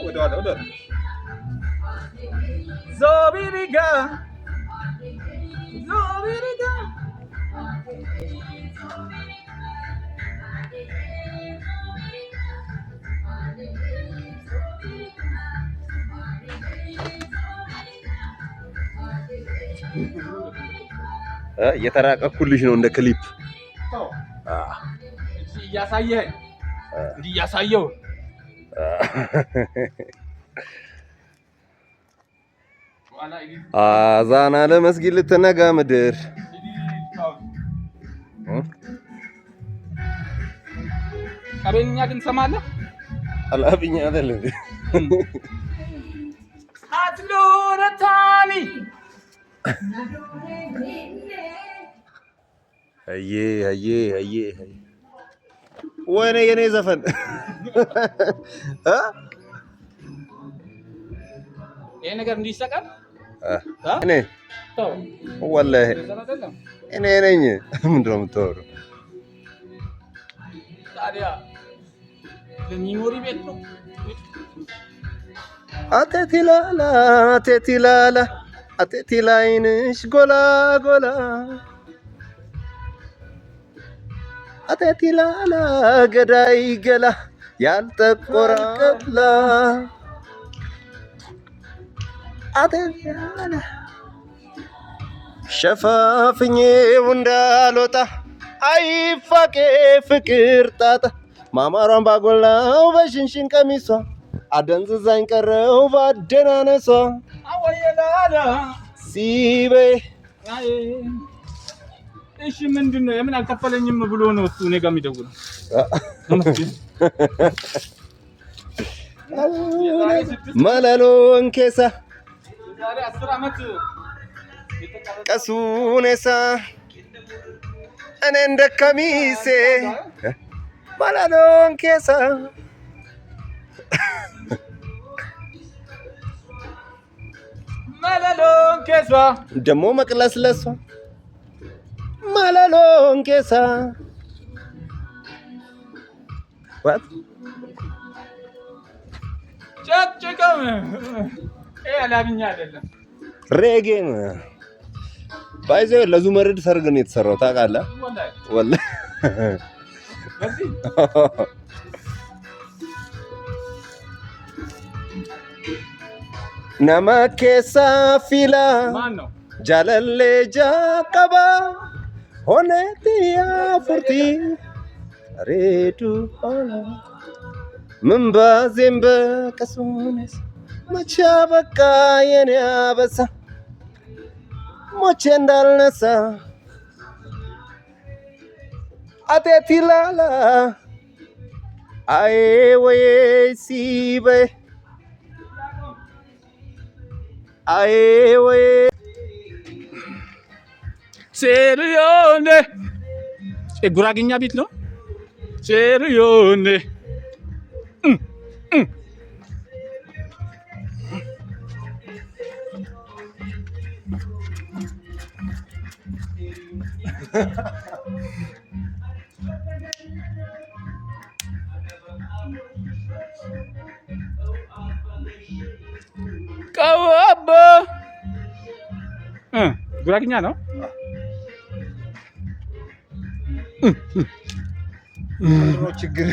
ወደ ዞቢሪጋ እየተራቀኩልሽ ነው እንደ ክሊፕ እያሳየኸኝ እንዲህ እያሳየው አዛና ለመስጊድ ልትነጋ ምድር ቀበኛ ግን ሰማለህ አላብኛ አይደል አትሎረታኒ አዬ ወይኔ የኔ ዘፈን ይሄ ነገር እንዲሰቀል እኔ ወላሂ እኔ ነኝ ምንድነው የምታወራው ታዲያ ለሚሞሪ ቤት ነው አቴቲላይንሽ ጎላ አቴቲላላ ገዳይ ገላ ያልጠቆረ ቀላ አቴቲላላ ሸፋፍኜው እንዳልወጣ አይፋቄ ፍቅር ጣጣ ማማሯን ባጎላው በሽንሽን ቀሚሷ አደንዝዛኝ ቀረው ባደናነሷ አወየላላ ሲበይ እሺ ምንድነው የምን አልከፈለኝም ብሎ ነው እሱ እኔ ጋር የሚደውለው መለሎን ኬሳ ዛሬ 10 አመት ቀሱኔሳ እኔ እንደ ከሚሴ መለሎን ኬሳ መለሎን ኬሳ ደሞ መቅለስለሷ መለሎን ኬሳ what ጨቅጭቀም አላብኛ አይደለም ሬጌ ነው ባይዘው ለዙመርድ ሰርግ ነው የተሰራው ታውቃለህ ወላሂ ነመኬሳ ፊላ ማን ነው ጃለሌ ጃቀባ ሆነቲያ ፉርቲ ሬዱ ሆነ ምንባዜም በቀሱኔስ መቼ በቃ የኔ አበሳ ሞቼ እንዳልነሳ አቴቲላላ አዬ ወይ ሲበይ አዬ ወይ ሴሪዮኔ ጉራግኛ ቤት ነው ሴሪዮኔ ቀዋባ ጉራግኛ ነው ችግር